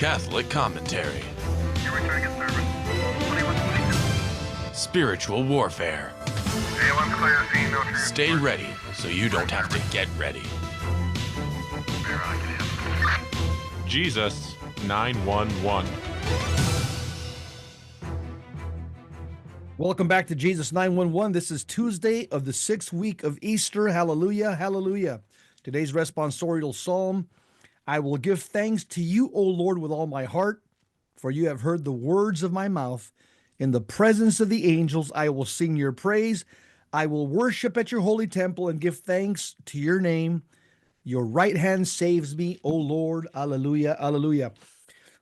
Catholic commentary. You're returning in service. 2122. Spiritual warfare. A1's clear. Scene, no trigger. Stay ready so you don't have to get ready. Jesus 911. Welcome back to Jesus 911. This is Tuesday of the 6th week of Easter. Hallelujah, hallelujah. Today's responsorial psalm: I will give thanks to you, O Lord, with all my heart, for you have heard the words of my mouth. In the presence of the angels, I will sing your praise. I will worship at your holy temple and give thanks to your name. Your right hand saves me, O Lord. Hallelujah, hallelujah.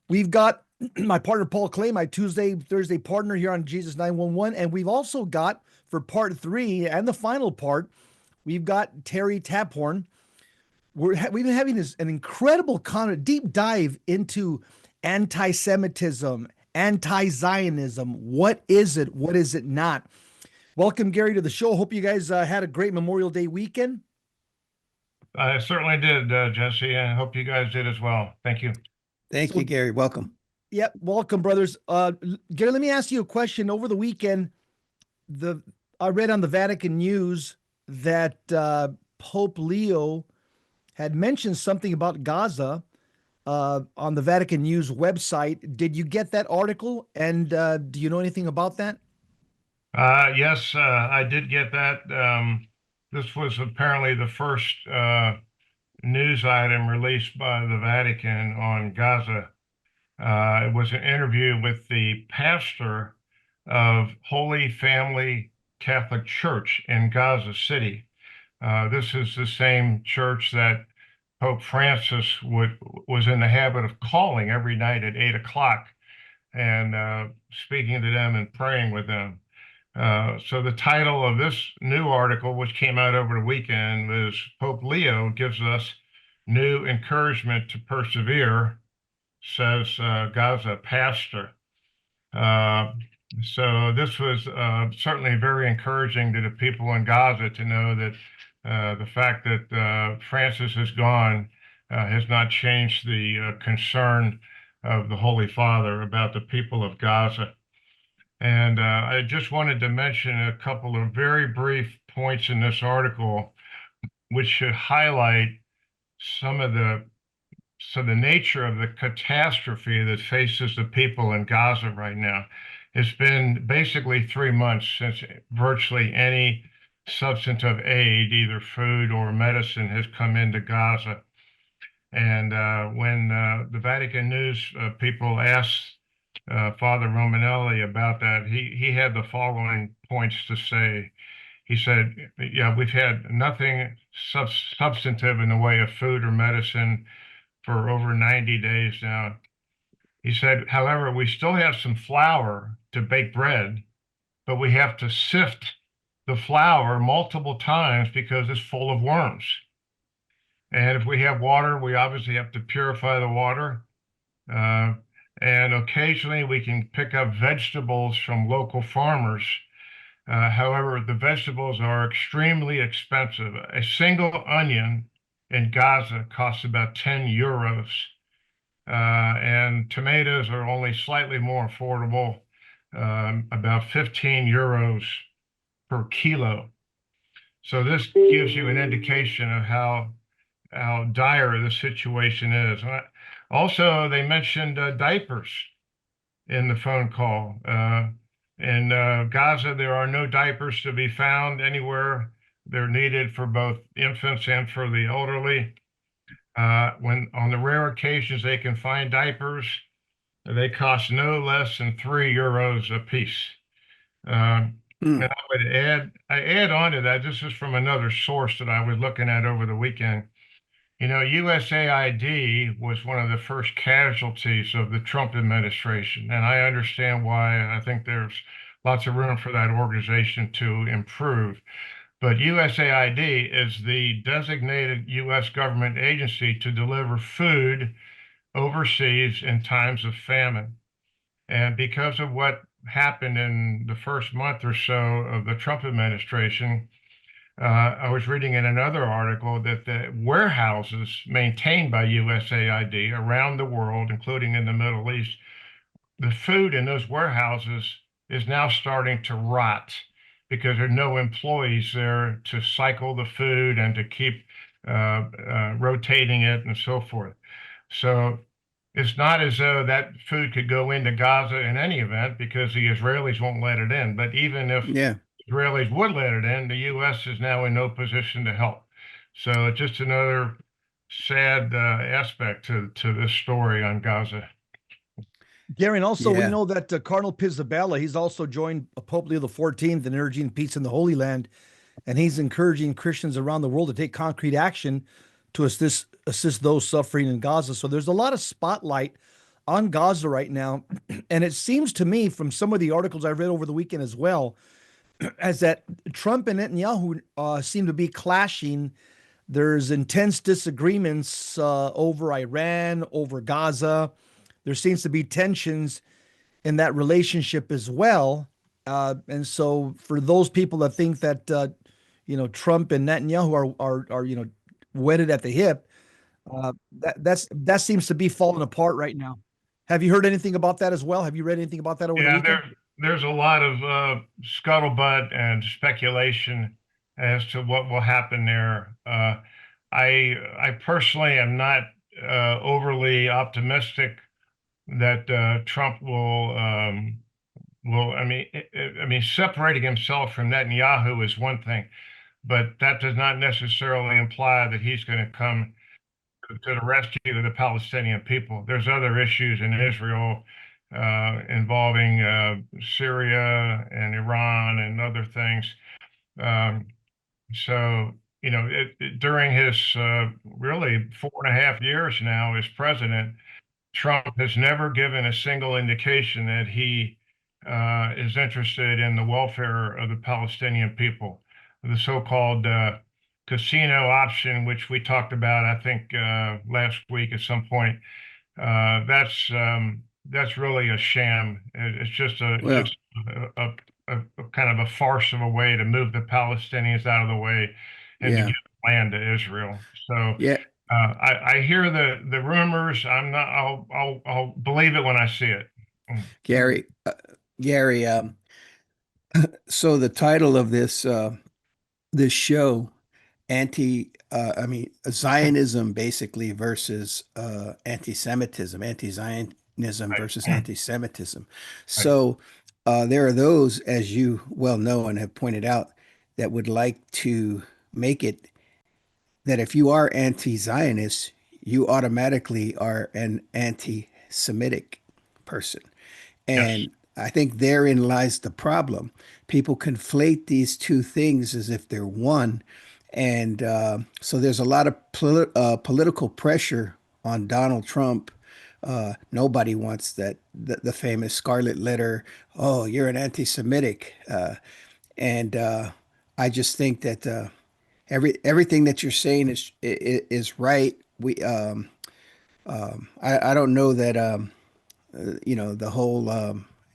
We've got my partner, Paul Clay, my Tuesday, Thursday partner here on Jesus 911. And we've also got, for part 3 and the final part, we've got Terry Taphorn. We've been having an incredible deep dive into anti-Semitism, anti-Zionism. What is it? What is it not? Welcome, Gary, to the show. Hope you guys had a great Memorial Day weekend. I certainly did, Jesse, and I hope you guys did as well. Thank you. Thank you, Gary. Welcome. Yep, welcome, brothers. Gary, let me ask you a question. Over the weekend, I read on the Vatican News that Pope Leo had mentioned something about Gaza on the Vatican News website. Did you get that article? And do you know anything about that? Yes, I did get that. This was apparently the first news item released by the Vatican on Gaza. It was an interview with the pastor of Holy Family Catholic Church in Gaza City. This is the same church that Pope Francis was in the habit of calling every night at 8 o'clock and speaking to them and praying with them. So the title of this new article, which came out over the weekend, was Pope Leo gives us new encouragement to persevere, says Gaza pastor. So this was certainly very encouraging to the people in Gaza to know that the fact that Francis is gone has not changed the concern of the Holy Father about the people of Gaza. And I just wanted to mention a couple of very brief points in this article, which should highlight the nature of the catastrophe that faces the people in Gaza right now. It's been basically 3 months since virtually any substantive aid, either food or medicine, has come into Gaza. And when the Vatican News people asked Father Romanelli about that, he had the following points to say. He said, yeah, we've had nothing substantive in the way of food or medicine for over 90 days now. He said, however, we still have some flour to bake bread, but we have to sift the flour multiple times because it's full of worms. And if we have water, we obviously have to purify the water. And occasionally we can pick up vegetables from local farmers. However, the vegetables are extremely expensive. A single onion in Gaza costs about 10 euros. And tomatoes are only slightly more affordable, about 15 euros per kilo. So this gives you an indication of how dire the situation is. Also, they mentioned diapers in the phone call. In Gaza, there are no diapers to be found anywhere. They're needed for both infants and for the elderly. When on the rare occasions they can find diapers, they cost no less than 3 euros a piece. And I add on to that, this is from another source that I was looking at over the weekend. You know, USAID was one of the first casualties of the Trump administration, and I understand why. I think there's lots of room for that organization to improve. But USAID is the designated U.S. government agency to deliver food overseas in times of famine. And because of what happened in the first month or so of the Trump administration, I was reading in another article that the warehouses maintained by USAID around the world, including in the Middle East, the food in those warehouses is now starting to rot because there are no employees there to cycle the food and to keep rotating it and so forth. So it's not as though that food could go into Gaza in any event because the Israelis won't let it in. But even if Yeah. Israelis would let it in, the U.S. is now in no position to help. So it's just another sad aspect to this story on Gaza. Gary, and also we Yeah. know that Cardinal Pizzaballa, he's also joined Pope Leo the 14th in urging peace in the Holy Land, and he's encouraging Christians around the world to take concrete action to assist those suffering in Gaza. So there's a lot of spotlight on Gaza right now, and it seems to me from some of the articles I read over the weekend as well, as that Trump and Netanyahu seem to be clashing. There's intense disagreements over Iran, over Gaza. There seems to be tensions in that relationship as well. And so, for those people that think that Trump and Netanyahu are wedded at the hip, that seems to be falling apart right now. Have you heard anything about that as well? Have you read anything about that over the Yeah, weekend? there's a lot of scuttlebutt and speculation as to what will happen there. I personally am not overly optimistic that Trump will. I mean, separating himself from Netanyahu is one thing, but that does not necessarily imply that he's going to come to the rescue of the Palestinian people. There's other issues in Israel involving Syria and Iran and other things. Um, so, during his really 4.5 years now as president, Trump has never given a single indication that he is interested in the welfare of the Palestinian people. The so-called casino option, which we talked about, I think, last week at some point, that's really a sham. It's just Well, a kind of a farce of a way to move the Palestinians out of the way and to yeah. give land to Israel. So Yeah. I hear the rumors. I'm not. I'll believe it when I see it. Gary, Gary, so the title of this show, Zionism basically versus anti-Semitism, anti-Zionism Right. versus anti-Semitism. Right. So there are those, as you well know and have pointed out, that would like to make it that if you are anti-Zionist, you automatically are an anti-Semitic person. Yes. And I think therein lies the problem. People conflate these two things as if they're one. And so there's a lot of political pressure on Donald Trump. Nobody wants the famous scarlet letter. Oh, you're an anti-Semitic. And I just think that everything that you're saying is right. I don't know that the whole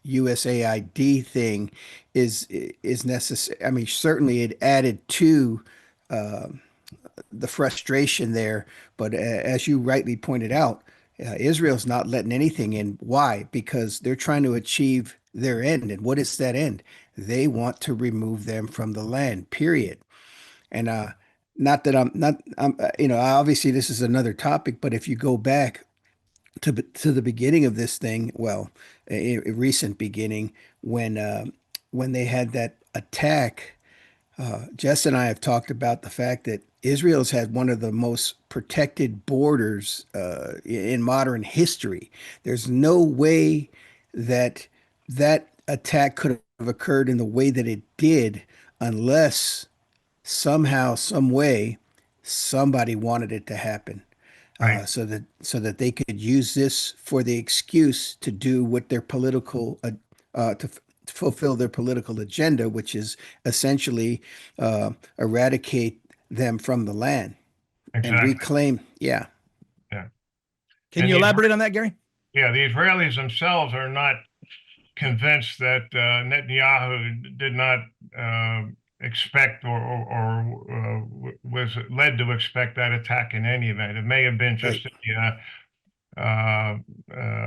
USAID thing is necessary. I mean, certainly it added to the frustration there, but as you rightly pointed out, Israel's not letting anything in. Why? Because they're trying to achieve their end, and what is that end? They want to remove them from the land. Period. And not that I'm not, obviously this is another topic, but if you go back to the beginning of this thing, well, a recent beginning when they had that attack, Jess and I have talked about the fact that Israel's had one of the most protected borders in modern history. There's no way that that attack could have occurred in the way that it did unless somehow, some way, somebody wanted it to happen, Right. so that they could use this for the excuse to do what their political to fulfill their political agenda, which is essentially eradicate them from the land and Exactly. reclaim. Yeah, Yeah. Can And you elaborate on that, Gary? the Israelis themselves are not convinced that Netanyahu did not expect was led to expect that attack in any event. It may have been just a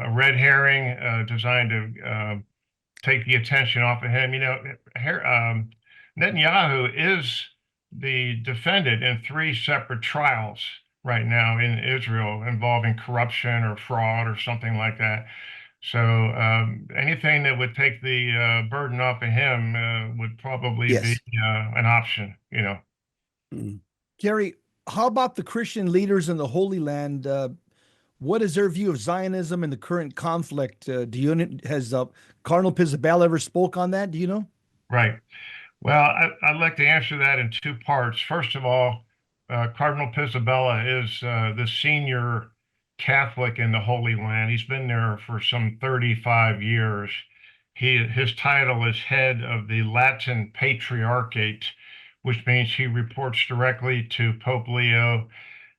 red herring designed to take the attention off of him. Netanyahu is the defendant in 3 separate trials right now in Israel involving corruption or fraud or something like that. So anything that would take the burden off of him would probably be an option, Gary, how about the Christian leaders in the Holy Land? What is their view of Zionism and the current conflict? Has Cardinal Pizzaballa ever spoke on that? Do you know? Right. Well, I'd like to answer that in 2 parts. First of all, Cardinal Pizzaballa is the senior Catholic in the Holy Land. He's been there for some 35 years. His title is head of the Latin Patriarchate, which means he reports directly to Pope Leo,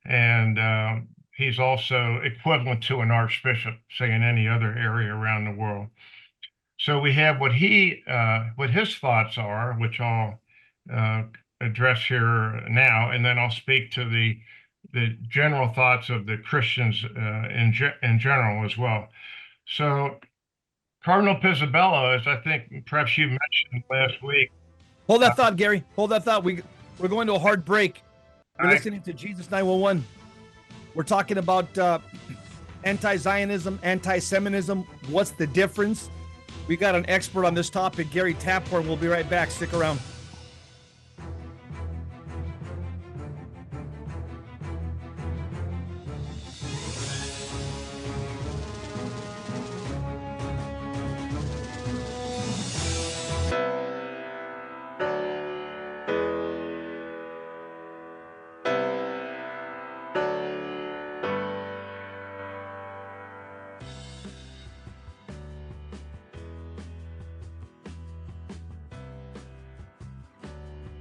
and he's also equivalent to an archbishop, say, in any other area around the world. So we have what his thoughts are, which I'll address here now, and then I'll speak to the general thoughts of the Christians in general as well. So Cardinal Pizzaballa, as I think perhaps you mentioned last week. Hold that thought, Gary. Hold that thought. We're going to a hard break. We're Right. listening to Jesus 911. We're talking about anti-Zionism, anti-Semitism. What's the difference? We got an expert on this topic, Gary Taphorn. We'll be right back. Stick around.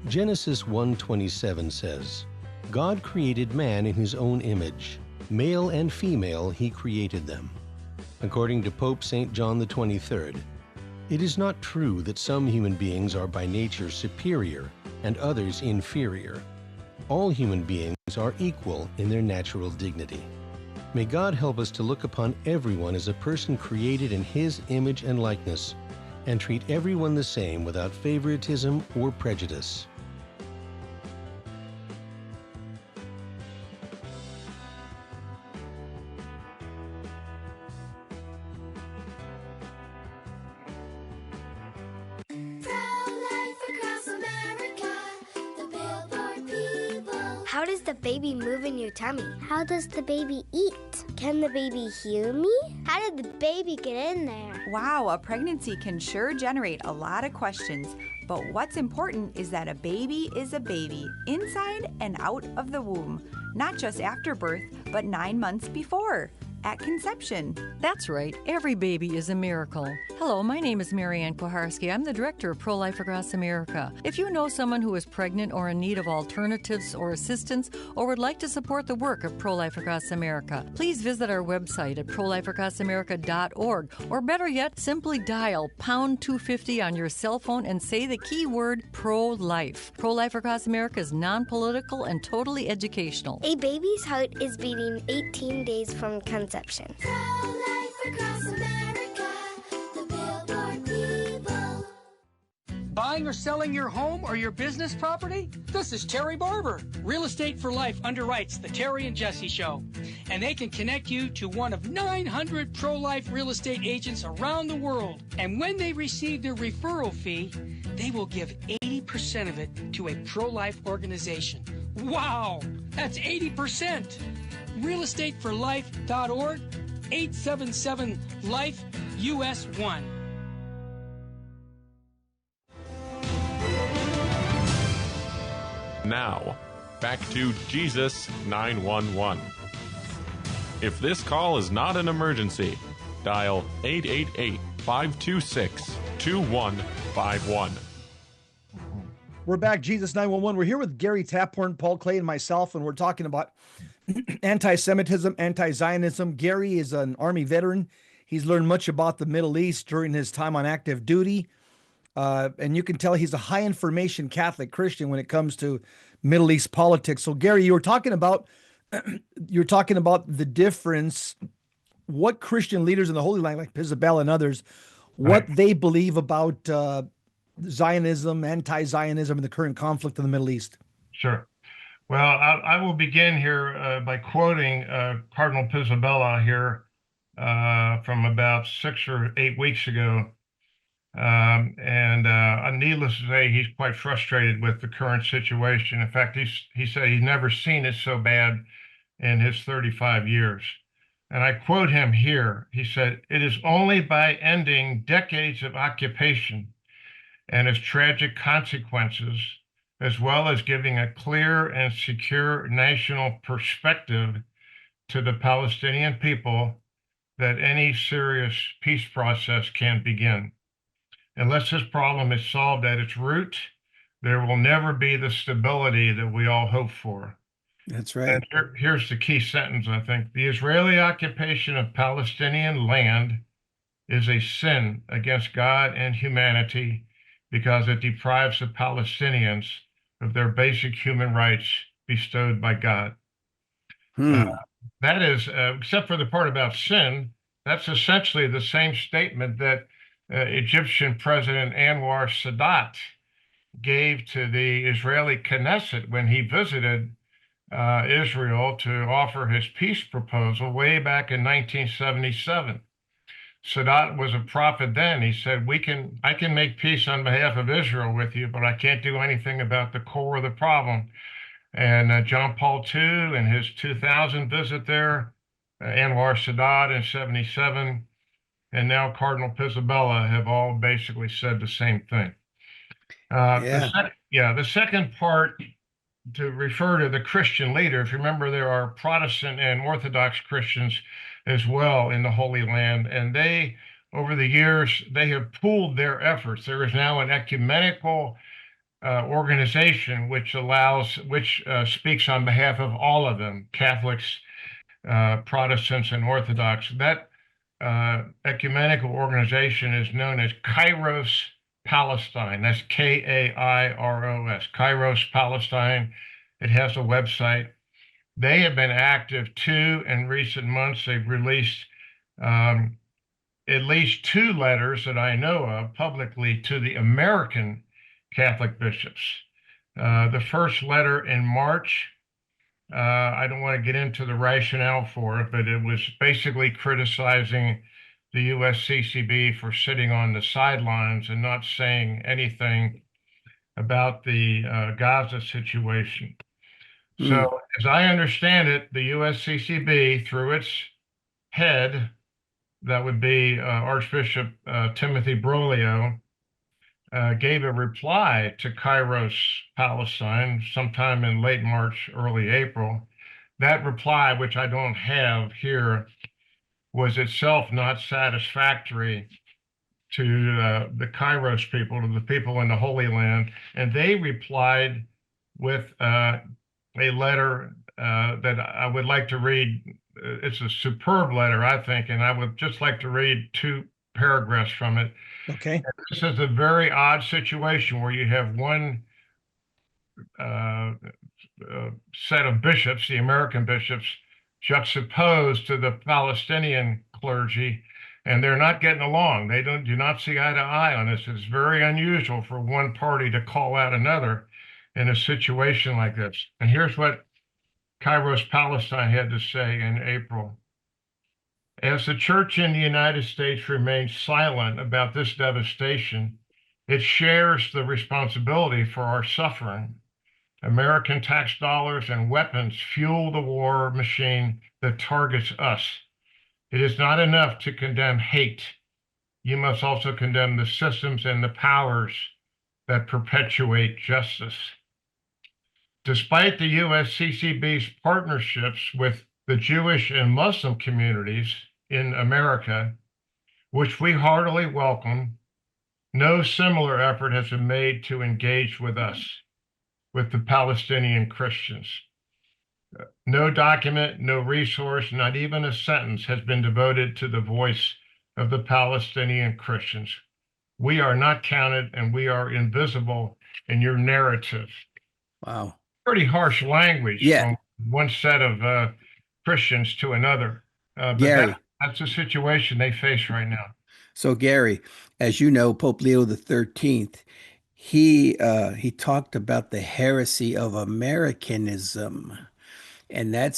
Genesis 1:27 says, God created man in his own image. Male and female he created them. According to Pope St. John the 23rd, it is not true that some human beings are by nature superior and others inferior. All human beings are equal in their natural dignity. May God help us to look upon everyone as a person created in his image and likeness, and treat everyone the same without favoritism or prejudice. How does the baby move in your tummy? How does the baby eat? Can the baby hear me? How did the baby get in there? Wow, a pregnancy can sure generate a lot of questions. But what's important is that a baby is a baby, inside and out of the womb. Not just after birth, but 9 months before, at conception. That's right. Every baby is a miracle. Hello, my name is Marianne Koharski. I'm the director of Pro-Life Across America. If you know someone who is pregnant or in need of alternatives or assistance or would like to support the work of Pro-Life Across America, please visit our website at prolifeacrossamerica.org, or better yet, simply dial pound 250 on your cell phone and say the keyword pro-life. Pro-Life Across America is non-political and totally educational. A baby's heart is beating 18 days from conception. Pro-life across America, the Billboard people. Buying or selling your home or your business property? This is Terry Barber. Real Estate for Life underwrites The Terry and Jesse Show, and they can connect you to one of 900 pro-life real estate agents around the world. And when they receive their referral fee, they will give 80% of it to a pro-life organization. Wow, that's 80%. realestateforlife.org, 877-LIFE, US 1. Now, back to Jesus 911. If this call is not an emergency, dial 888-526-2151. We're back, Jesus 911. We're here with Gary Taphorn, Paul Clay, and myself, and we're talking about anti-Semitism, anti-Zionism. Gary is an Army veteran. He's learned much about the Middle East during his time on active duty. and you can tell he's a high information Catholic Christian when it comes to Middle East politics. So, Gary, you were talking about the difference, what Christian leaders in the Holy Land, like Isabel and others, what Right. they believe about Zionism, anti-Zionism, and the current conflict in the Middle East. Sure. Well, I will begin here by quoting Cardinal Pisabella here from about 6 or 8 weeks ago. Needless to say, he's quite frustrated with the current situation. In fact, he said he's never seen it so bad in his 35 years. And I quote him here. He said, "It is only by ending decades of occupation and its tragic consequences, as well as giving a clear and secure national perspective to the Palestinian people, that any serious peace process can begin. Unless this problem is solved at its root, there will never be the stability that we all hope for." That's And right. here's the key sentence, I think. "The Israeli occupation of Palestinian land is a sin against God and humanity because it deprives the Palestinians of their basic human rights bestowed by God." Hmm. That is, except for the part about sin, that's essentially the same statement that Egyptian President Anwar Sadat gave to the Israeli Knesset when he visited Israel to offer his peace proposal way back in 1977. Sadat was a prophet then. He said, I can make peace on behalf of Israel with you, but I can't do anything about the core of the problem. And John Paul II in his 2000 visit there, Anwar Sadat in 77, and now Cardinal Pisabella have all basically said the same thing. The second part, to refer to the Christian leaders, remember there are Protestant and Orthodox Christians as well in the Holy Land, and they, over the years, they have pooled their efforts. There is now an ecumenical organization which speaks on behalf of all of them, Catholics, Protestants, and Orthodox. That ecumenical organization is known as Kairos Palestine. That's Kairos, Kairos Palestine. It has a website. They have been active too in recent months. They've released at least 2 letters that I know of publicly to the American Catholic bishops. The first letter in March, I don't want to get into the rationale for it, but it was basically criticizing the USCCB for sitting on the sidelines and not saying anything about the Gaza situation. So, as I understand it, the USCCB, through its head, that would be Archbishop Timothy Broglio, gave a reply to Kairos Palestine sometime in late March, early April. That reply, which I don't have here, was itself not satisfactory to the Kairos people, to the people in the Holy Land, and they replied with a letter that I would like to read. It's a superb letter, I think, and I would just like to read 2 paragraphs from it. Okay. This is a very odd situation where you have one set of bishops, the American bishops, juxtaposed to the Palestinian clergy, and they're not getting along. They do not see eye to eye on this. It's very unusual for one party to call out another in a situation like this. And here's what Kairos Palestine had to say in April. "As the church in the United States remains silent about this devastation, it shares the responsibility for our suffering. American tax dollars and weapons fuel the war machine that targets us. It is not enough to condemn hate. You must also condemn the systems and the powers that perpetuate justice. Despite the USCCB's partnerships with the Jewish and Muslim communities in America, which we heartily welcome, no similar effort has been made to engage with us, with the Palestinian Christians. No document, no resource, not even a sentence has been devoted to the voice of the Palestinian Christians. we are not counted and we are invisible in your narrative. Wow. Pretty harsh language Yeah, from one set of Christians to another. But Gary. that's the situation they face right now. So Gary, as you know, Pope Leo the 13th, he talked about the heresy of Americanism, and that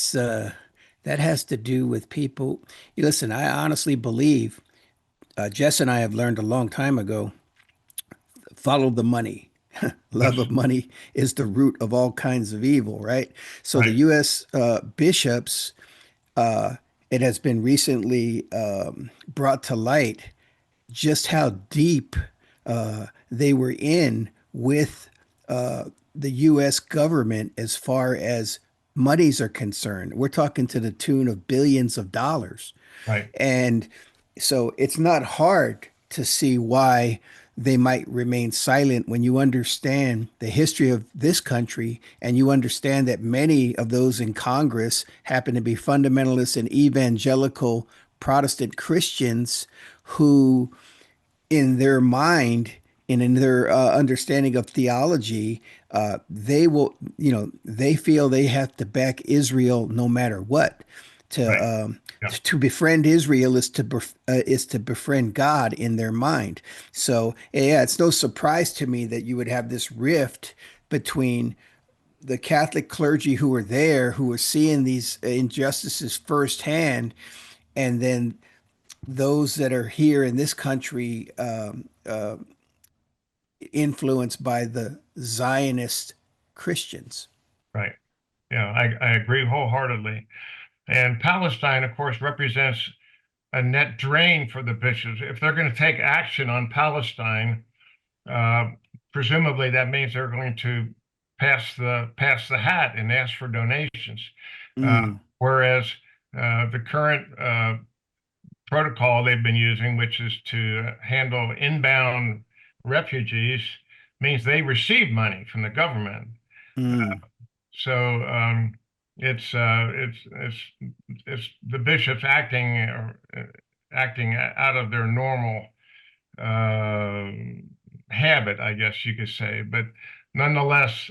has to do with people. Listen, I honestly believe Jess and I have learned a long time ago, follow the money. Love Yes, of money is the root of all kinds of evil, right? So the right, U.S. Bishops, uh, it has been recently brought to light just how deep they were in with the U.S. government as far as monies are concerned. We're talking to the tune of billions of dollars. right, And so it's not hard to see why they might remain silent when you understand the history of this country and you understand that many of those in Congress happen to be fundamentalists and evangelical Protestant Christians who, in their mind and in their understanding of theology, they will, they feel they have to back Israel no matter what. right. To Yeah, to befriend Israel is to befriend God in their mind. So yeah, it's no surprise to me that you would have this rift between the Catholic clergy who were there, who were seeing these injustices firsthand, and then those that are here in this country influenced by the Zionist Christians. right. Yeah, I agree wholeheartedly. And Palestine, of course, represents a net drain for the bishops. If they're going to take action on Palestine, uh, presumably that means they're going to pass the hat and ask for donations. Mm, Whereas the current protocol they've been using, which is to handle inbound refugees, means they receive money from the government. mm. So it's the bishops acting out of their normal uh, habit, I guess you could say. But nonetheless,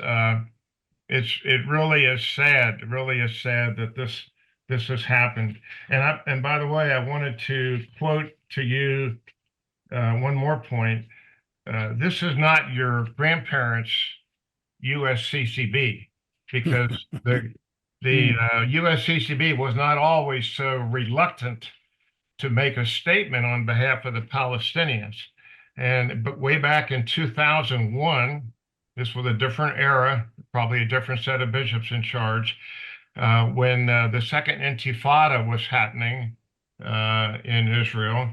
it really is sad. It really is sad that this has happened. And by the way, I wanted to quote to you one more point. This is not your grandparents' USCCB because the Mm, USCCB was not always so reluctant to make a statement on behalf of the Palestinians. But way back in 2001, this was a different era, probably a different set of bishops in charge, when the second Intifada was happening in Israel.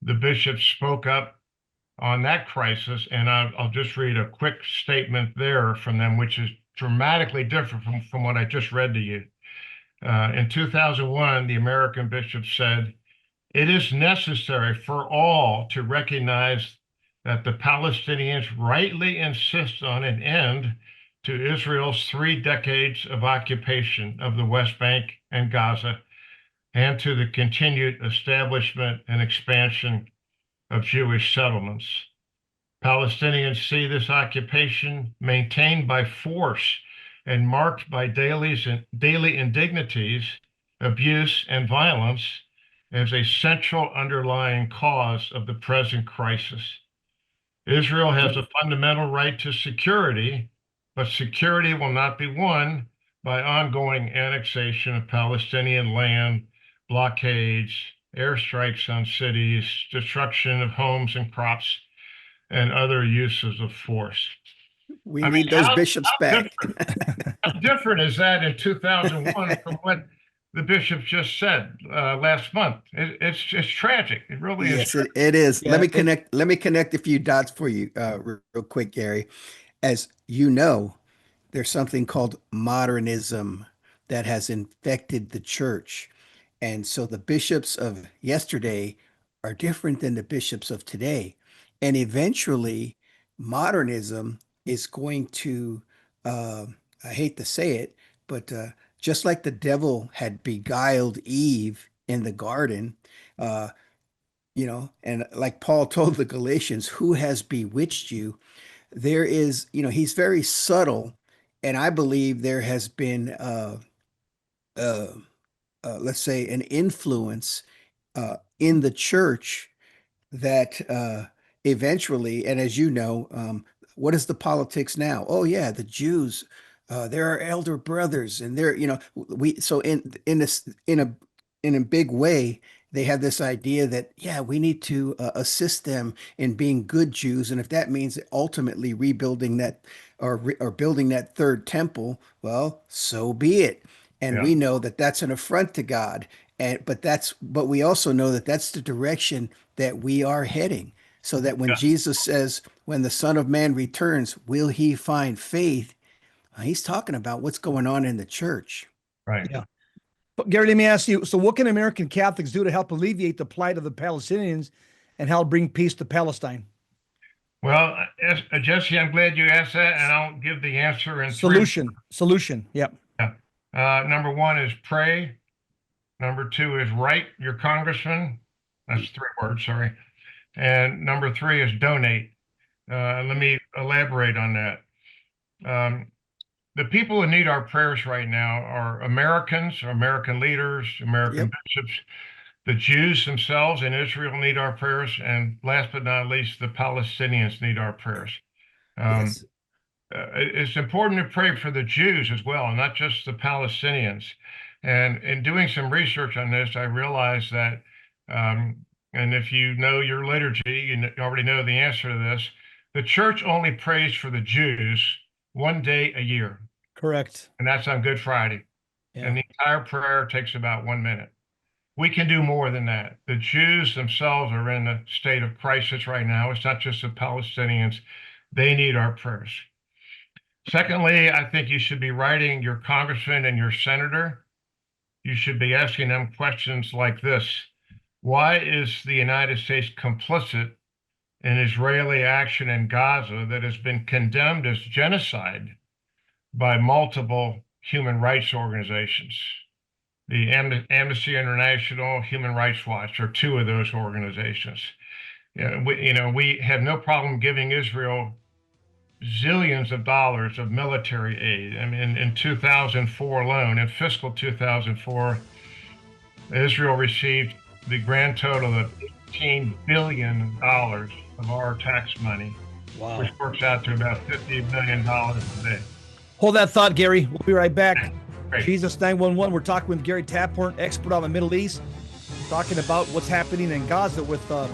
The bishops spoke up on that crisis, and I'll just read a quick statement there from them, which is dramatically different from what I just read to you. In 2001, the American bishop said, "It is necessary for all to recognize that the Palestinians rightly insist on an end to Israel's 3 decades of occupation of the West Bank and Gaza, and to the continued establishment and expansion of Jewish settlements. Palestinians see this occupation maintained by force and marked by daily indignities, abuse, and violence as a central underlying cause of the present crisis. Israel has a fundamental right to security, but security will not be won by ongoing annexation of Palestinian land, blockades, airstrikes on cities, destruction of homes and crops, and other uses of force." we I mean, need those bishops back. how different is that in 2001 from what the bishop just said last month? It's just tragic. It really is. Yes, it is. Yeah, Let me connect a few dots for you real quick, Gary. As you know, there's something called modernism that has infected the church. And so the bishops of yesterday are different than the bishops of today. And eventually, modernism is going to, uh, I hate to say it, but just like the devil had beguiled Eve in the garden, uh, And like Paul told the Galatians, who has bewitched you? There is, he's very subtle. And I believe there has been, uh, let's say, an influence in the church that eventually, and as you know, what is the politics now? Oh yeah, the Jews, they're our elder brothers, and they're, we so in this in a big way, they have this idea that yeah, we need to assist them in being good Jews, and if that means ultimately rebuilding that or building that third temple, well, so be it. And Yeah. we know that that's an affront to God, and but we also know that that's the direction that we are heading. So that when Yeah. Jesus says, when the Son of Man returns, will he find faith? He's talking about what's going on in the church. Right. Yeah. But Gary, let me ask you, so what can American Catholics do to help alleviate the plight of the Palestinians and help bring peace to Palestine? Well, Jesse, I'm glad you asked that, and I'll give the answer in Solution. Yep. Yeah. Number one is pray. Number two is write your congressman. That's 3 words, sorry. And number 3 is donate. Let me elaborate on that. The people who need our prayers right now are Americans, American leaders, American bishops. The Jews themselves in Israel need our prayers. And last but not least, the Palestinians need our prayers. Yes. It's important to pray for the Jews as well, not just the Palestinians. And in doing some research on this, I realized that, and if you know your liturgy, you already know the answer to this, the church only prays for the Jews 1 day a year. Correct. And that's on Good Friday. Yeah. And the entire prayer takes about 1 minute. We can do more than that. The Jews themselves are in a state of crisis right now. It's not just the Palestinians. They need our prayers. Secondly, I think you should be writing your congressman and your senator. You should be asking them questions like this. Why is the United States complicit in Israeli action in Gaza that has been condemned as genocide by multiple human rights organizations? The Amnesty International, Human Rights Watch are 2 of those organizations. We have no problem giving Israel zillions of dollars of military aid. I mean, in 2004 alone, in fiscal 2004, Israel received the grand total of $18 billion of our tax money, which works out to about $50 million a day. Hold that thought, Gary. We'll be right back. Great. Jesus 911. We're talking with Gary Taphorn, expert on the Middle East, talking about what's happening in Gaza with our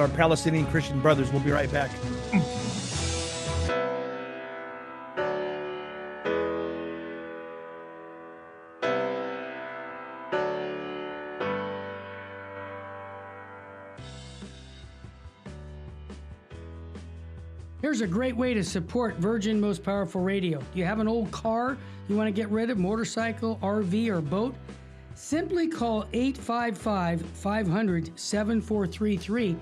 Palestinian Christian brothers. We'll be right back. Here's a great way to support Virgin Most Powerful Radio. Do you have an old car you want to get rid of, motorcycle, RV, or boat? Simply call 855-500-7433,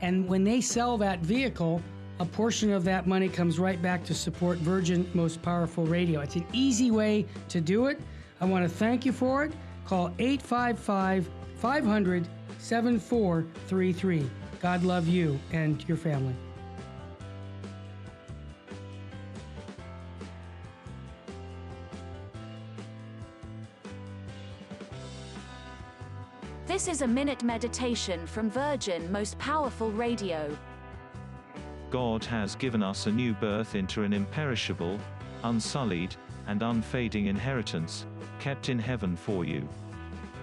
and when they sell that vehicle, a portion of that money comes right back to support Virgin Most Powerful Radio. It's an easy way to do it. I want to thank you for it. Call 855-500-7433. God love you and your family. This is a minute meditation from Virgin Most Powerful Radio. God has given us a new birth into an imperishable, unsullied, and unfading inheritance, kept in heaven for you.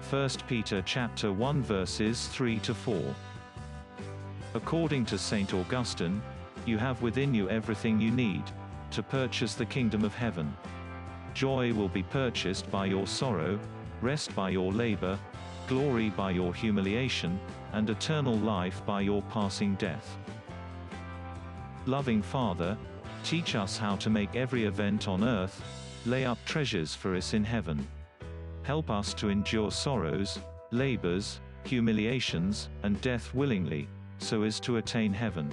1 Peter chapter 1 verses 3 to 4. According to St. Augustine, you have within you everything you need to purchase the kingdom of heaven. Joy will be purchased by your sorrow, rest by your labor, glory by your humiliation, and eternal life by your passing death. Loving Father, teach us how to make every event on earth, lay up treasures for us in heaven. Help us to endure sorrows, labors, humiliations, and death willingly, so as to attain heaven.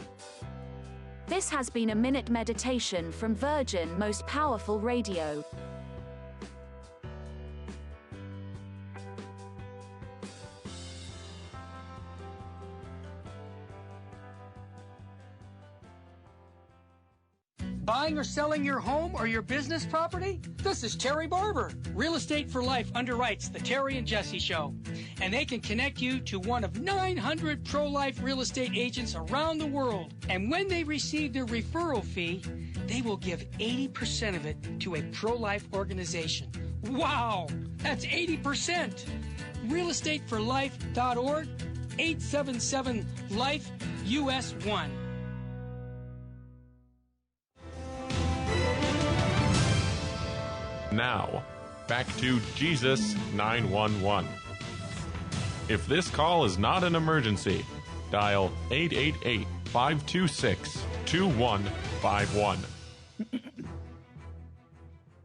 This has been a minute meditation from Virgin Most Powerful Radio. Buying or selling your home or your business property? This is Terry Barber. Real Estate for Life underwrites the Terry and Jesse Show, and they can connect you to one of 900 pro-life real estate agents around the world. And when they receive their referral fee, they will give 80% of it to a pro-life organization. Wow, that's 80%. realestateforlife.org, 877-LIFE, US 1. Now, back to Jesus 911. If this call is not an emergency, dial 888-526-2151.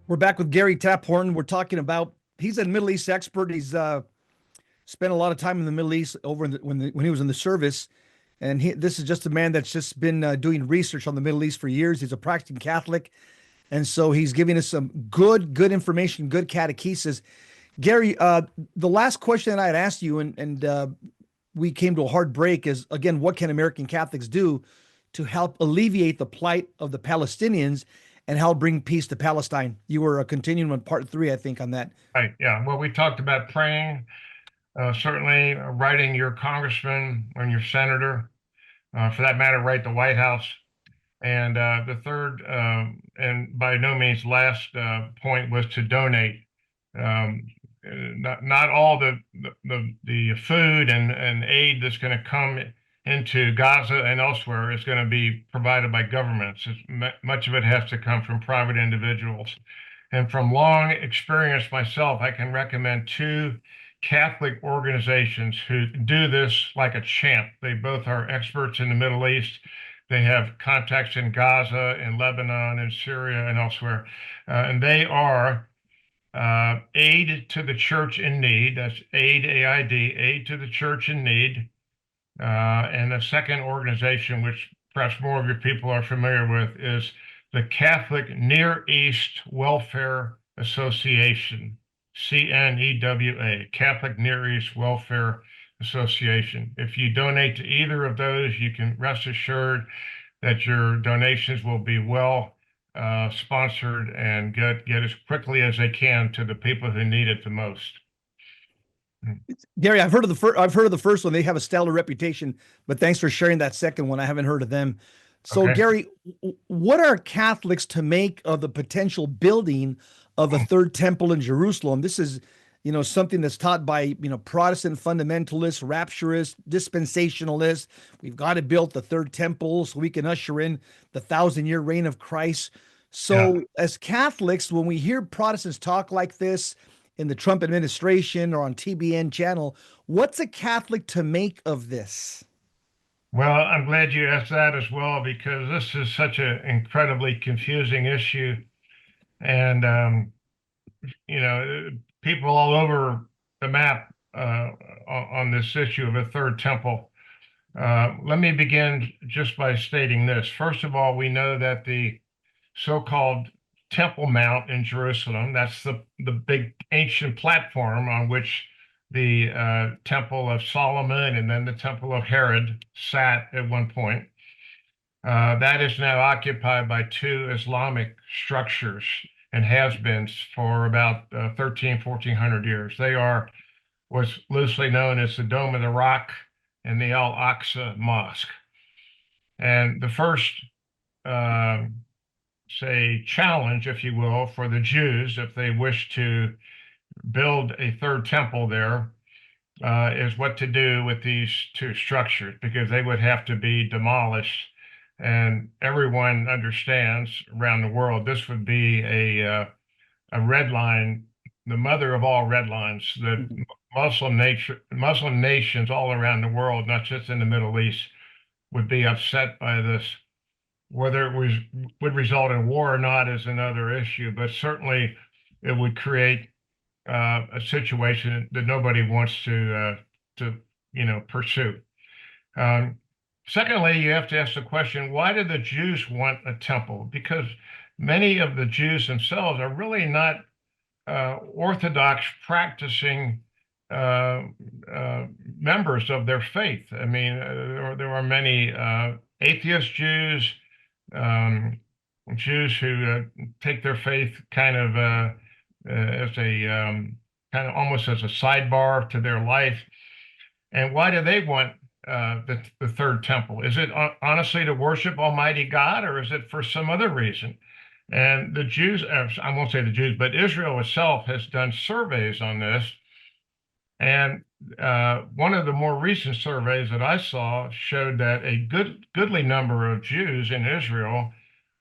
We're back with Gary Taphorn. We're talking about, he's a Middle East expert. He's spent a lot of time in the Middle East over when he was in the service. And this is just a man that's just been doing research on the Middle East for years. He's a practicing Catholic. And so he's giving us some good information, good catechesis. Gary, the last question that I had asked you, and we came to a hard break, is, again, what can American Catholics do to help alleviate the plight of the Palestinians and help bring peace to Palestine? You were continuing on part 3, I think, on that. Right, yeah. Well, we talked about praying, certainly writing your congressman and your senator, for that matter, write the White House. And the third, and by no means last point, was to donate. Not all the food and aid that's going to come into Gaza and elsewhere is going to be provided by governments. Much of it has to come from private individuals. And from long experience myself, I can recommend 2 Catholic organizations who do this like a champ. They both are experts in the Middle East. They have contacts in Gaza, in Lebanon, in Syria, and elsewhere. And they are Aid to the Church in Need. That's AID, A-I-D, Aid to the Church in Need. And the second organization, which perhaps more of your people are familiar with, is the Catholic Near East Welfare Association, CNEWA, Catholic Near East Welfare Association. If you donate to either of those, you can rest assured that your donations will be well sponsored and get as quickly as they can to the people who need it the most. Gary, I've heard of the first one. They have a stellar reputation, but thanks for sharing that second one. I haven't heard of them. So, okay. Gary, what are Catholics to make of the potential building of a third temple in Jerusalem? This is, something that's taught by, Protestant fundamentalists, rapturists, dispensationalists. We've got to build the third temple so we can usher in the 1,000-year reign of Christ. So as Catholics, when we hear Protestants talk like this in the Trump administration or on TBN channel, what's a Catholic to make of this? Well, I'm glad you asked that as well, because this is such an incredibly confusing issue. And, people all over the map on this issue of a third temple. Let me begin just by stating this. First of all, we know that the so-called Temple Mount in Jerusalem, that's the big ancient platform on which the Temple of Solomon and then the Temple of Herod sat at one point. That is now occupied by 2 Islamic structures and has been for about 1400 years. They are what's loosely known as the Dome of the Rock and the Al-Aqsa Mosque. And the first, challenge, if you will, for the Jews, if they wish to build a third temple there, is what to do with these 2 structures, because they would have to be demolished. And everyone understands around the world, this would be a red line, the mother of all red lines, that Muslim nations all around the world, not just in the Middle East, would be upset by this. Whether it would result in war or not is another issue, but certainly it would create a situation that nobody wants to pursue. Secondly, you have to ask the question, why do the Jews want a temple? Because many of the Jews themselves are really not Orthodox practicing members of their faith. I mean, there are many atheist Jews, Jews who take their faith kind of as a kind of almost as a sidebar to their life. And why do they want the third temple? Is it honestly to worship Almighty God, or is it for some other reason? And the Jews, I won't say the Jews, but Israel itself has done surveys on this. And one of the more recent surveys that I saw showed that a goodly number of Jews in Israel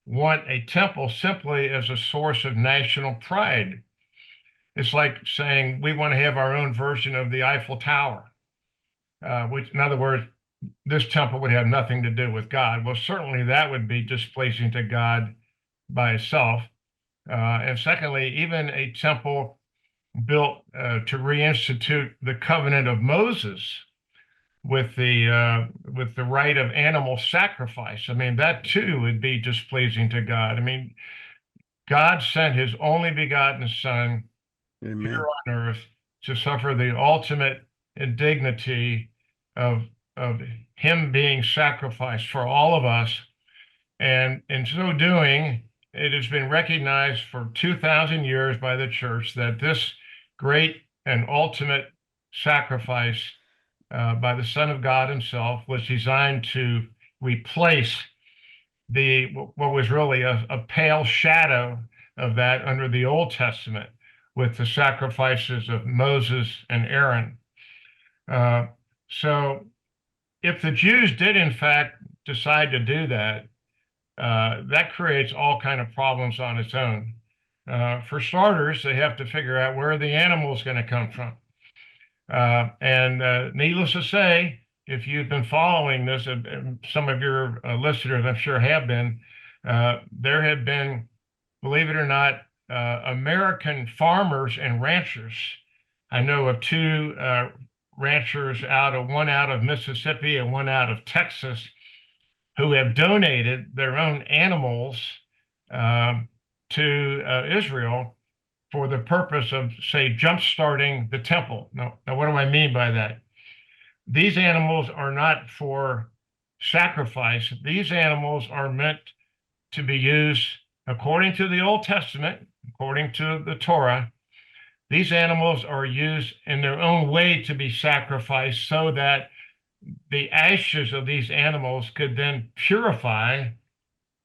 want a temple simply as a source of national pride. It's like saying we want to have our own version of the Eiffel Tower, which, in other words, this temple would have nothing to do with God. Well, certainly that would be displeasing to God by itself. And secondly, even a temple built to reinstitute the covenant of Moses with the rite of animal sacrifice. I mean, that too would be displeasing to God. I mean, God sent his only begotten Son here on earth to suffer the ultimate indignity of him being sacrificed for all of us. And in so doing, it has been recognized for 2,000 years by the church that this great and ultimate sacrifice by the Son of God himself was designed to replace what was really a pale shadow of that under the Old Testament with the sacrifices of Moses and Aaron. So if the Jews did in fact decide to do that, that creates all kind of problems on its own. For starters, they have to figure out where the animal's going to come from. And needless to say, if you've been following this, some of your listeners, I'm sure, have been, there have been, believe it or not, American farmers and ranchers. I know of two ranchers one out of Mississippi and one out of Texas, who have donated their own animals to Israel for the purpose of, say, jump-starting the temple. Now, what do I mean by that? These animals are not for sacrifice. These animals are meant to be used according to the Old Testament, according to the Torah. These animals are used in their own way to be sacrificed so that the ashes of these animals could then purify,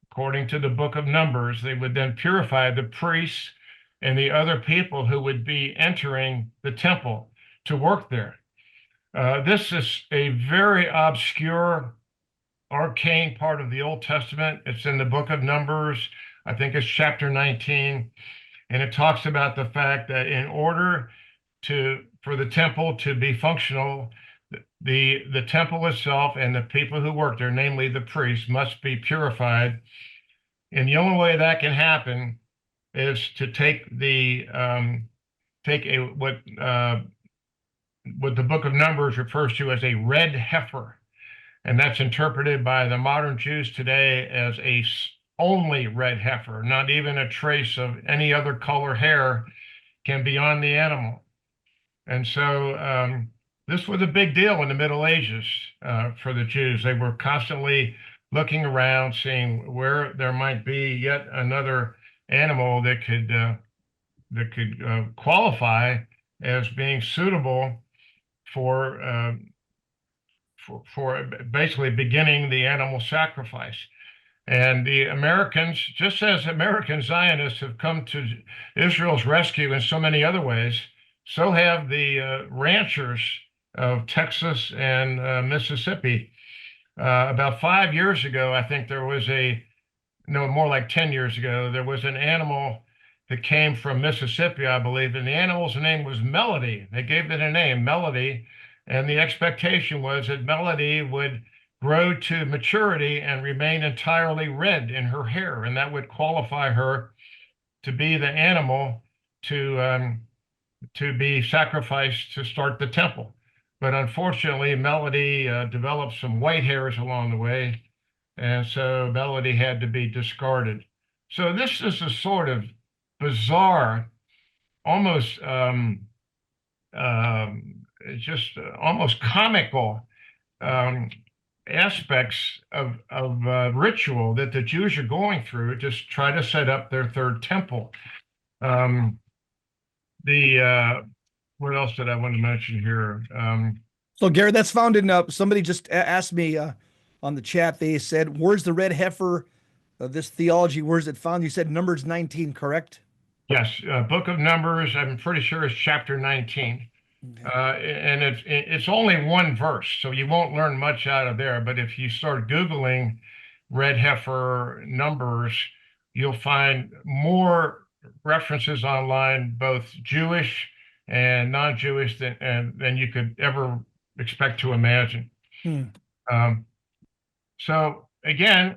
according to the book of Numbers, they would then purify the priests and the other people who would be entering the temple to work there. This is a very obscure, arcane part of the Old Testament. It's in the book of Numbers. I think it's chapter 19. And it talks about the fact that in order for the temple to be functional, the temple itself and the people who work there, namely the priests, must be purified. And the only way that can happen is to take what the book of Numbers refers to as a red heifer. And that's interpreted by the modern Jews today as a only red heifer, not even a trace of any other color hair can be on the animal. And so this was a big deal in the Middle Ages for the Jews. They were constantly looking around, seeing where there might be yet another animal that could qualify as being suitable for basically beginning the animal sacrifice. And the Americans, just as American Zionists have come to Israel's rescue in so many other ways, so have the ranchers of Texas and Mississippi. About 5 years ago, I think there was more like 10 years ago, there was an animal that came from Mississippi, I believe, and the animal's name was Melody. They gave it a name, Melody, and the expectation was that Melody would grow to maturity and remain entirely red in her hair, and that would qualify her to be the animal to be sacrificed to start the temple. But unfortunately, Melody developed some white hairs along the way, and so Melody had to be discarded. So this is a sort of bizarre, almost just almost comical aspects of ritual that the Jews are going through to try to set up their third temple. What else did I want to mention here? So, Gary, that's found in, somebody just asked me on the chat, they said, where's the red heifer, this theology, where's it found? You said Numbers 19, correct? Yes, Book of Numbers, I'm pretty sure it's chapter 19. And it's only one verse, so you won't learn much out of there. But if you start Googling red heifer numbers, you'll find more references online, both Jewish and non-Jewish, than you could ever expect to imagine. So again,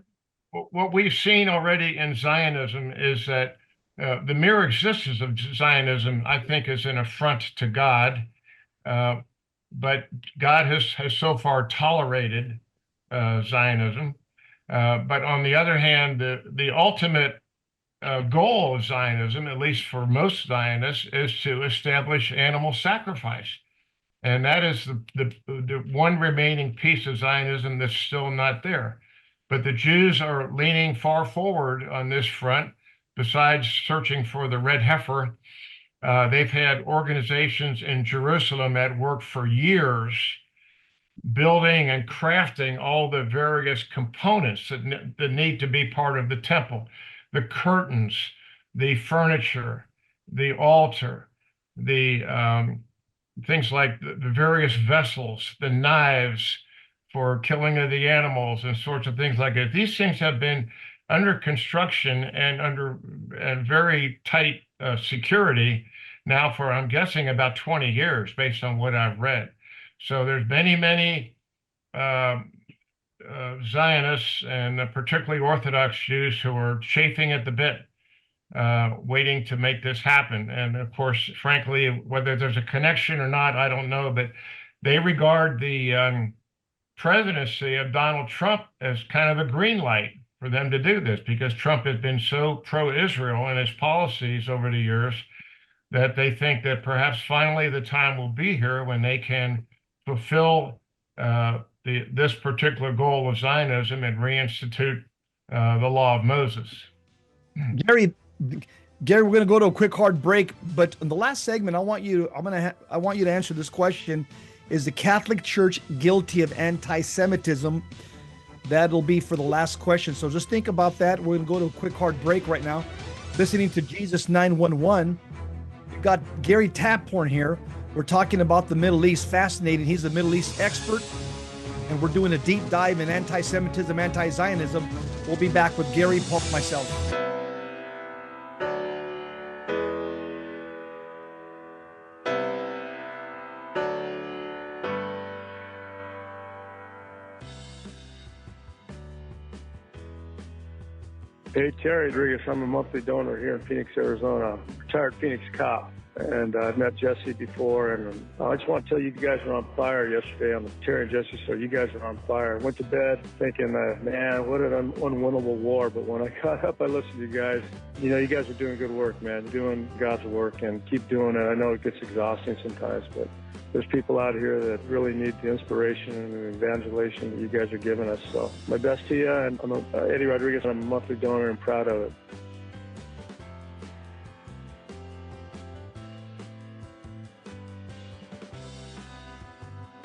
what we've seen already in Zionism is that the mere existence of Zionism, I think, is an affront to God. But God has so far tolerated Zionism. But on the other hand, the ultimate goal of Zionism, at least for most Zionists, is to establish animal sacrifice. And that is the one remaining piece of Zionism that's still not there. But the Jews are leaning far forward on this front. Besides searching for the red heifer, they've had organizations in Jerusalem at work for years, building and crafting all the various components that need to be part of the temple: the curtains, the furniture, the altar, the things like the various vessels, the knives for killing of the animals, and sorts of things like that. These things have been under construction and very tight security now for, I'm guessing, about 20 years, based on what I've read. So there's many Zionists, and particularly Orthodox Jews, who are chafing at the bit, waiting to make this happen. And of course, frankly, whether there's a connection or not, I don't know, but they regard the presidency of Donald Trump as kind of a green light for them to do this, because Trump has been so pro-Israel in his policies over the years that they think that perhaps finally the time will be here when they can fulfill this particular goal of Zionism and reinstitute the law of Moses. Gary, we're going to go to a quick hard break, but in the last segment, I want you to answer this question: is the Catholic Church guilty of anti-Semitism? That'll be for the last question. So just think about that. We're going to go to a quick hard break right now. Listening to Jesus 911. We've got Gary Taphorn here. We're talking about the Middle East. Fascinating. He's a Middle East expert, and we're doing a deep dive in anti-Semitism, anti-Zionism. We'll be back with Gary, Paul, myself. Hey, Terry Rodriguez. I'm a monthly donor here in Phoenix, Arizona. Retired Phoenix cop. And I've met Jesse before, and I just want to tell you, you guys were on fire yesterday on the Terry and Jesse show. You guys were on fire. I went to bed thinking, man, what an unwinnable war. But when I got up, I listened to you guys. You know, you guys are doing good work, man. Doing God's work, and keep doing it. I know it gets exhausting sometimes, but there's people out here that really need the inspiration and evangelization that you guys are giving us. So my best to you, and I'm Eddie Rodriguez. I'm a monthly donor and proud of it.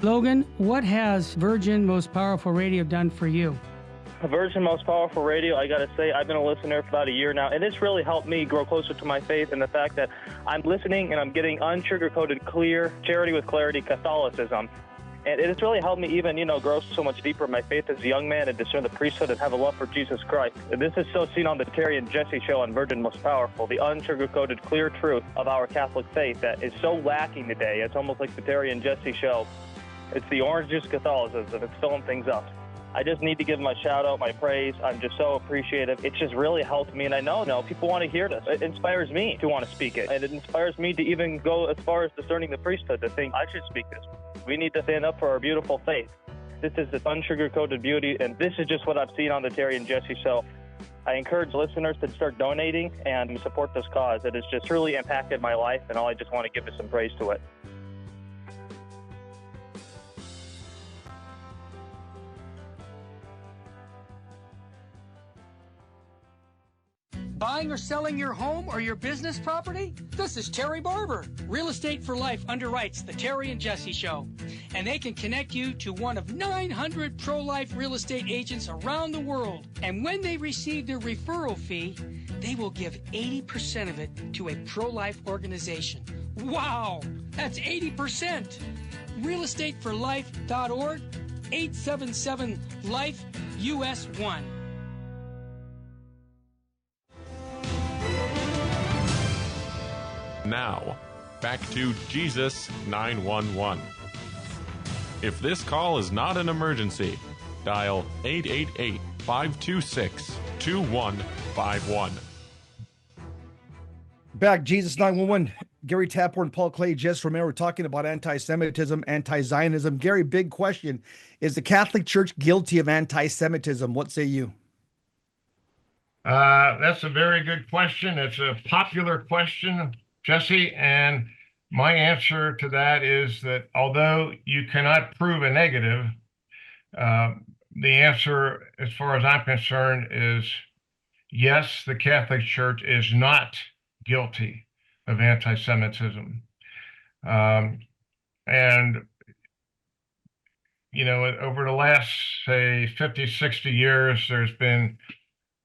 Logan, what has Virgin Most Powerful Radio done for you? Virgin Most Powerful Radio, I got to say, I've been a listener for about a year now, and it's really helped me grow closer to my faith, and the fact that I'm listening and I'm getting unsugar-coated, clear, charity with clarity Catholicism. And it's really helped me even, grow so much deeper in my faith as a young man and discern the priesthood and have a love for Jesus Christ. And this is so seen on the Terry and Jesse show on Virgin Most Powerful, the unsugar-coated, clear truth of our Catholic faith that is so lacking today. It's almost like the Terry and Jesse show. It's the orange juice Catholicism. It's filling things up. I just need to give my shout out, my praise. I'm just so appreciative. It's just really helped me, and I know people want to hear this. It inspires me to want to speak it, and it inspires me to even go as far as discerning the priesthood to think I should speak this. We need to stand up for our beautiful faith. This is this unsugar-coated beauty, and this is just what I've seen on the Terry and Jesse show. I encourage listeners to start donating and support this cause. It has just truly impacted my life, and all I just want to give is some praise to it. Buying or selling your home or your business property? This is Terry Barber. Real Estate for Life underwrites the Terry and Jesse Show. And they can connect you to one of 900 pro-life real estate agents around the world. And when they receive their referral fee, they will give 80% of it to a pro-life organization. Wow, that's 80%. realestateforlife.org, 877-LIFE-US1. Now, back to Jesus 911. If this call is not an emergency, dial 888-526-2151. Back, Jesus 911. Gary Taphorn, Paul Clay, Jess Romero talking about anti-Semitism, anti-Zionism. Gary, big question. Is the Catholic Church guilty of anti-Semitism? What say you? That's a very good question. It's a popular question, Jesse, and my answer to that is that although you cannot prove a negative, the answer, as far as I'm concerned, is yes, the Catholic Church is not guilty of anti-Semitism. And, you know, over the last, say, 50, 60 years, there's been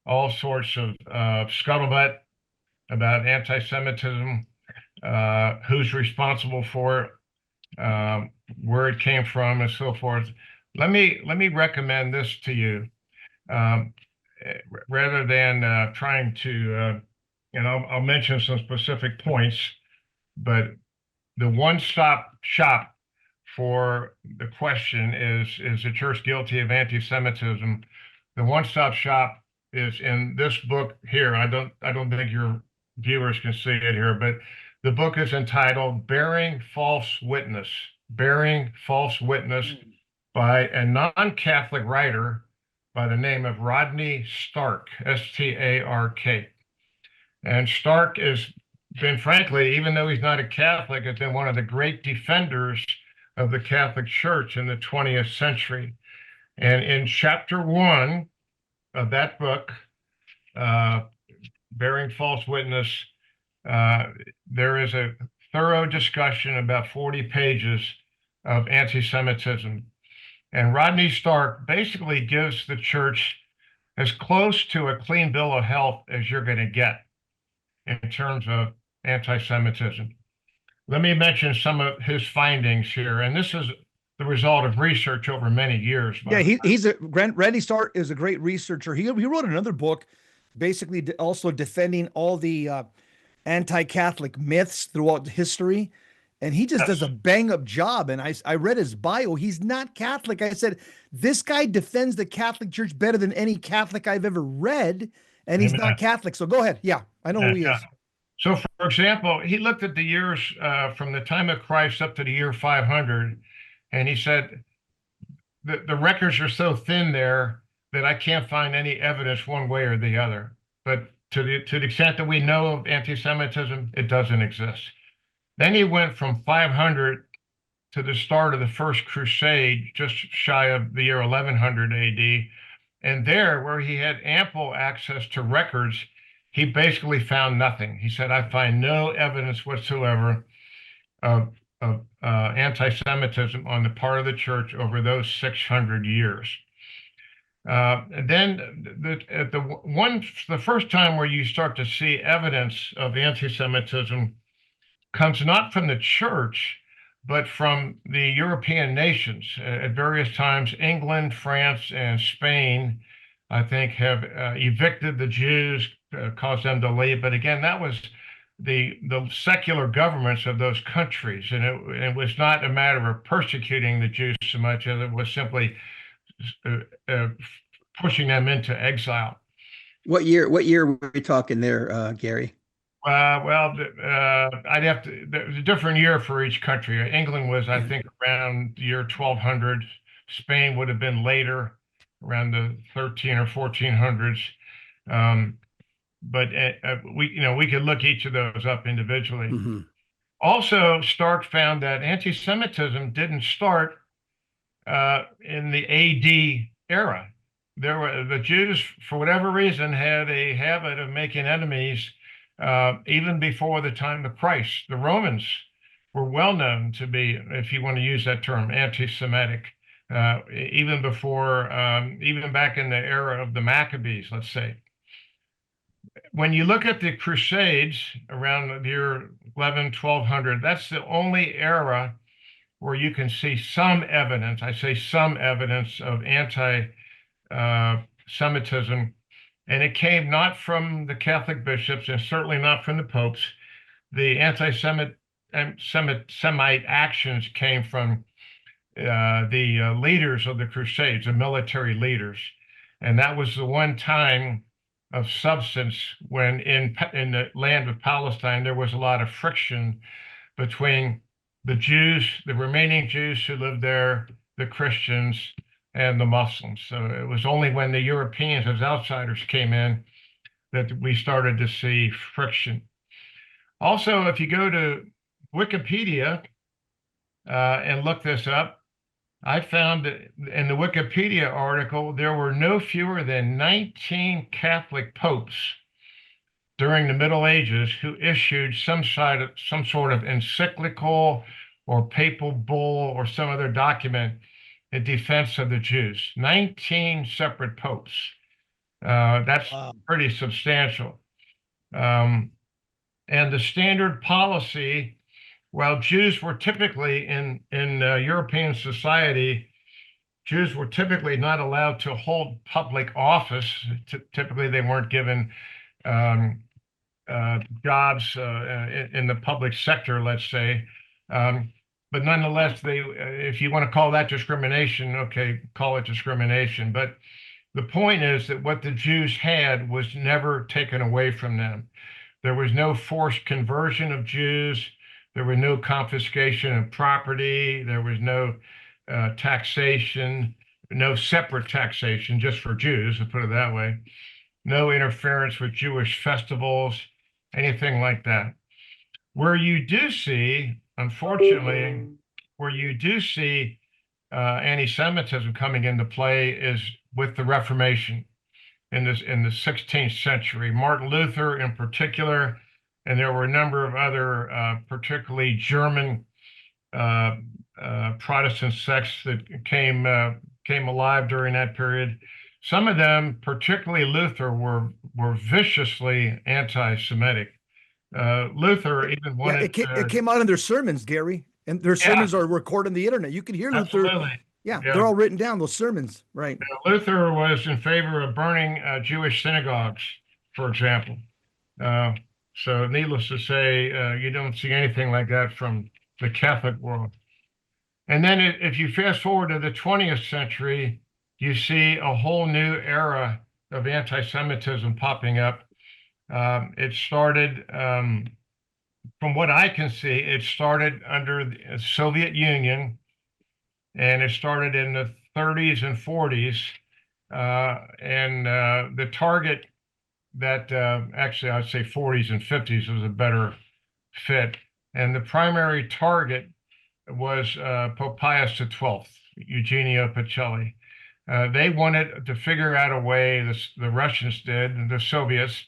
all sorts of scuttlebutt about anti-Semitism, who's responsible for it, where it came from, and so forth. Let me recommend this to you, rather than trying to, and I'll mention some specific points, but the one-stop shop for the question is the church guilty of anti-Semitism? The one-stop shop is in this book here. I don't think your viewers can see it here, but the book is entitled Bearing False Witness, Bearing False Witness, by a non-Catholic writer by the name of Rodney Stark, S-T-A-R-K. And Stark has been, frankly, even though he's not a Catholic, has been one of the great defenders of the Catholic Church in the 20th century. And in chapter 1 of that book, Bearing False Witness, there is a thorough discussion, about 40 pages, of anti-Semitism. And Rodney Stark basically gives the church as close to a clean bill of health as you're going to get in terms of anti-Semitism. Let me mention some of his findings here, and this is the result of research over many years. Yeah, Randy Stark is a great researcher. He wrote another book, basically also defending all the anti-Catholic myths throughout history, and he just does a bang-up job. And I read his bio. He's not Catholic. I said, this guy defends the Catholic Church better than any Catholic I've ever read, and he's not Catholic. So go ahead. Yeah, I know who he is. So, for example, he looked at the years from the time of Christ up to the year 500, and he said, the records are so thin there that I can't find any evidence one way or the other. But to the extent that we know of anti-Semitism, it doesn't exist. Then he went from 500 to the start of the First Crusade, just shy of the year 1100 AD. And there, where he had ample access to records, he basically found nothing. He said, I find no evidence whatsoever of anti-Semitism on the part of the church over those 600 years. Then the first time where you start to see evidence of anti-Semitism comes not from the church, but from the European nations. At various times, England, France, and Spain, I think, have evicted the Jews, caused them to leave. But again, that was the secular governments of those countries, and it was not a matter of persecuting the Jews so much as it was simply pushing them into exile. What year were we talking there, Gary? I'd have to. There's a different year for each country. England was, I think, around the year 1200. Spain would have been later, around the 13 or 1400s. But we could look each of those up individually. Mm-hmm. Also, Stark found that anti-Semitism didn't start in the AD era. the Jews, for whatever reason, had a habit of making enemies even before the time of Christ. The Romans were well known to be, if you want to use that term, anti-Semitic, even before, even back in the era of the Maccabees, let's say. When you look at the Crusades around the year 1200, that's the only era where you can see some evidence, I say some evidence, of anti-Semitism. And it came not from the Catholic bishops and certainly not from the popes. The anti-Semite actions came from the leaders of the Crusades, the military leaders. And that was the one time of substance when in the land of Palestine, there was a lot of friction between the Jews, the remaining Jews who lived there, the Christians, and the Muslims. So it was only when the Europeans as outsiders came in that we started to see friction. Also, if you go to Wikipedia and look this up, I found that in the Wikipedia article, there were no fewer than 19 Catholic popes during the Middle Ages who issued some sort of encyclical or papal bull or some other document in defense of the Jews. 19 separate popes. That's pretty substantial. And the standard policy, while Jews were typically in European society, Jews were typically not allowed to hold public office. Typically, they weren't given jobs in the public sector, let's say. But nonetheless, if you want to call that discrimination, okay, call it discrimination. But the point is that what the Jews had was never taken away from them. There was no forced conversion of Jews. There was no confiscation of property. There was no taxation, no separate taxation just for Jews, to put it that way. No interference with Jewish festivals, anything like that. Where you do see, unfortunately, where you do see anti-Semitism coming into play is with the Reformation in the 16th century. Martin Luther in particular, and there were a number of other, particularly German Protestant sects that came alive during that period. Some of them, particularly Luther, were viciously anti-Semitic. Luther even wanted it came out in their sermons, Gary, and their sermons are recorded on the internet. You can hear Luther. Yeah, they're all written down, those sermons, right? Luther was in favor of burning Jewish synagogues, for example. So needless to say, you don't see anything like that from the Catholic world. And then if you fast forward to the 20th century, you see a whole new era of anti-Semitism popping up. It started, from what I can see, it started under the Soviet Union, and it started in the 30s and 40s. And the target that, actually, I'd say 40s and 50s was a better fit. And the primary target was Pope Pius XII, Eugenio Pacelli. They wanted to figure out a way, the Russians did, and the Soviets,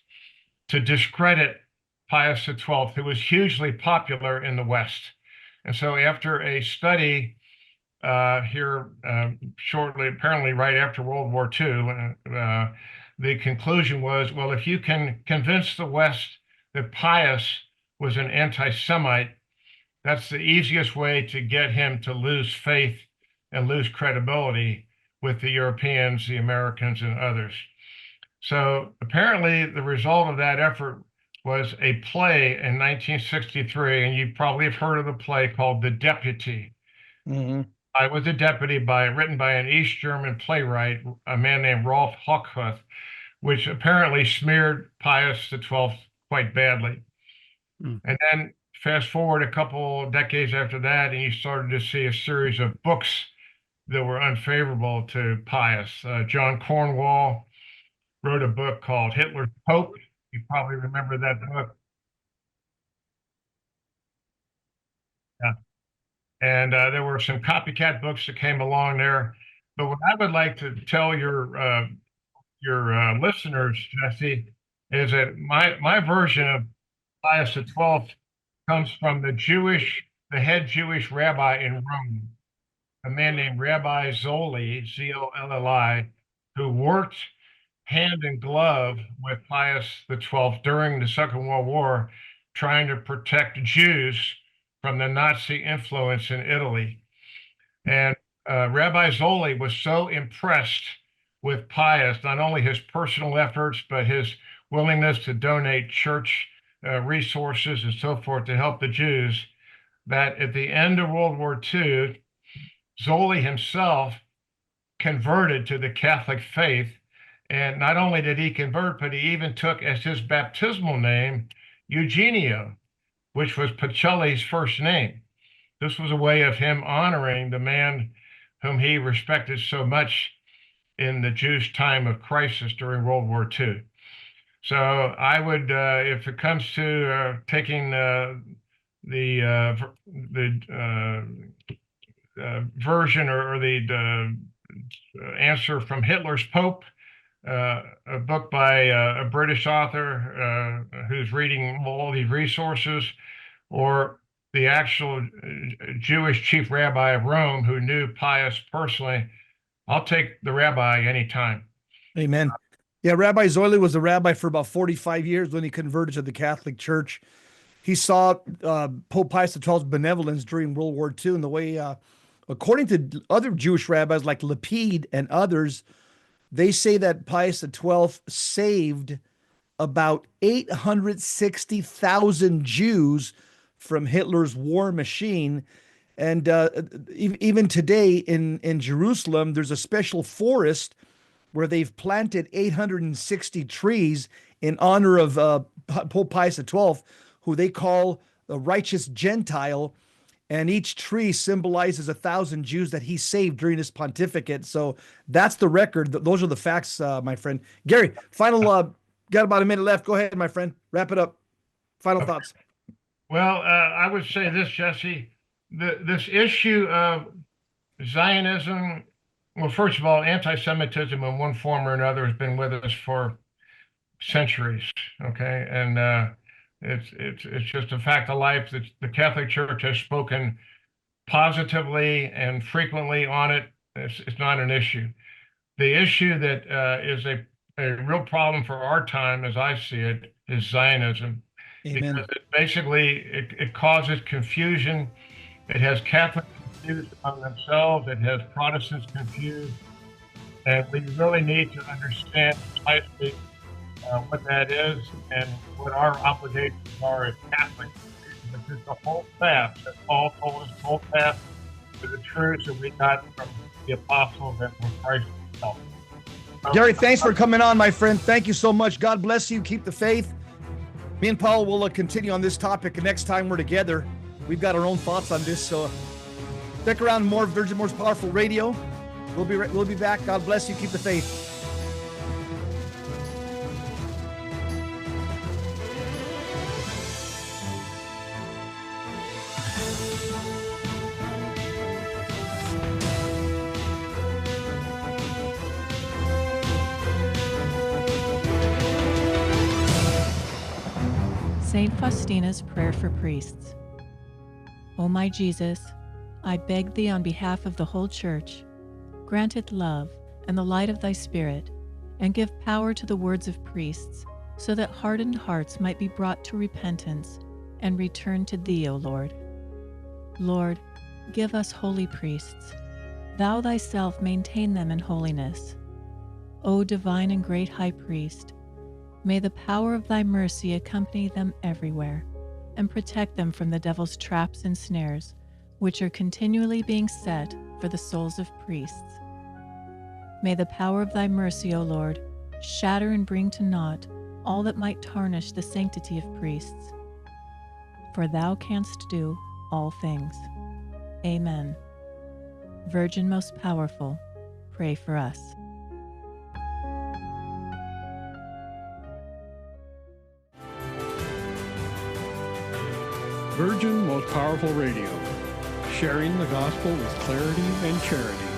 to discredit Pius XII, who was hugely popular in the West. And so after a study here shortly, apparently right after World War II, the conclusion was, well, if you can convince the West that Pius was an anti-Semite, that's the easiest way to get him to lose faith and lose credibility with the Europeans, the Americans, and others. So apparently the result of that effort was a play in 1963, and you probably have heard of the play called The Deputy. I Was a Deputy, written by an East German playwright, a man named Rolf Hochhuth, which apparently smeared Pius XII quite badly. And then fast forward a couple decades after that, and you started to see a series of books that were unfavorable to Pius. John Cornwall wrote a book called Hitler's Pope. You probably remember that book. Yeah. And there were some copycat books that came along there. But what I would like to tell your your listeners, Jesse, is that my version of Pius XII comes from the head Jewish rabbi in Rome, a man named Rabbi Zolli, Zolli, who worked hand in glove with Pius XII during the Second World War, trying to protect Jews from the Nazi influence in Italy. And Rabbi Zolli was so impressed with Pius, not only his personal efforts, but his willingness to donate church resources and so forth to help the Jews, that at the end of World War II, Zolli himself converted to the Catholic faith. And not only did he convert, but he even took as his baptismal name Eugenio, which was Pacelli's first name. This was a way of him honoring the man whom he respected so much in the Jewish time of crisis during World War II. So I would, if it comes to taking the version or the answer from Hitler's Pope, a book by a British author who's reading all these resources, or the actual Jewish chief rabbi of Rome who knew Pius personally, I'll take the rabbi anytime. Amen. Yeah, Rabbi Zolli was a rabbi for about 45 years when he converted to the Catholic Church. He saw Pope Pius XII's benevolence during World War II, and the way, according to other Jewish rabbis like Lapid and others, they say that Pius XII saved about 860,000 Jews from Hitler's war machine. And even today in Jerusalem, there's a special forest where they've planted 860 trees in honor of Pope Pius XII, who they call a righteous Gentile. And each tree symbolizes 1,000 Jews that he saved during his pontificate. So that's the record. Those are the facts, my friend. Gary, final, got about a minute left. Go ahead, my friend. Wrap it up. Final thoughts. Well, I would say this, Jesse. This issue of Zionism, well, first of all, anti-Semitism in one form or another has been with us for centuries, okay? And it's just a fact of life that the Catholic Church has spoken positively and frequently on it. It's not an issue. The issue that is a real problem for our time, as I see it, is Zionism. Amen. Because it causes confusion. It has Catholics confused among themselves. It has Protestants confused. And we really need to understand precisely what that is and what our obligations are as Catholics. This is the whole path that Paul told us, the whole path to the truths that we got from the apostles and from Christ himself. Gary, thanks for coming on, my friend. Thank you so much. God bless you. Keep the faith. Me and Paul will continue on this topic next time we're together. We've got our own thoughts on this, so stick around. More Virgin Most Powerful Radio. We'll be back. God bless you. Keep the faith. Saint Faustina's Prayer for Priests. O my Jesus, I beg thee on behalf of the whole Church, grant it love and the light of thy Spirit, and give power to the words of priests, so that hardened hearts might be brought to repentance and return to thee, O Lord. Lord, give us holy priests. Thou thyself maintain them in holiness. O divine and great High Priest, may the power of thy mercy accompany them everywhere, and protect them from the devil's traps and snares, which are continually being set for the souls of priests. May the power of thy mercy, O Lord, shatter and bring to naught all that might tarnish the sanctity of priests. For thou canst do all things. Amen. Virgin most powerful, pray for us. Virgin Most Powerful Radio, sharing the gospel with clarity and charity.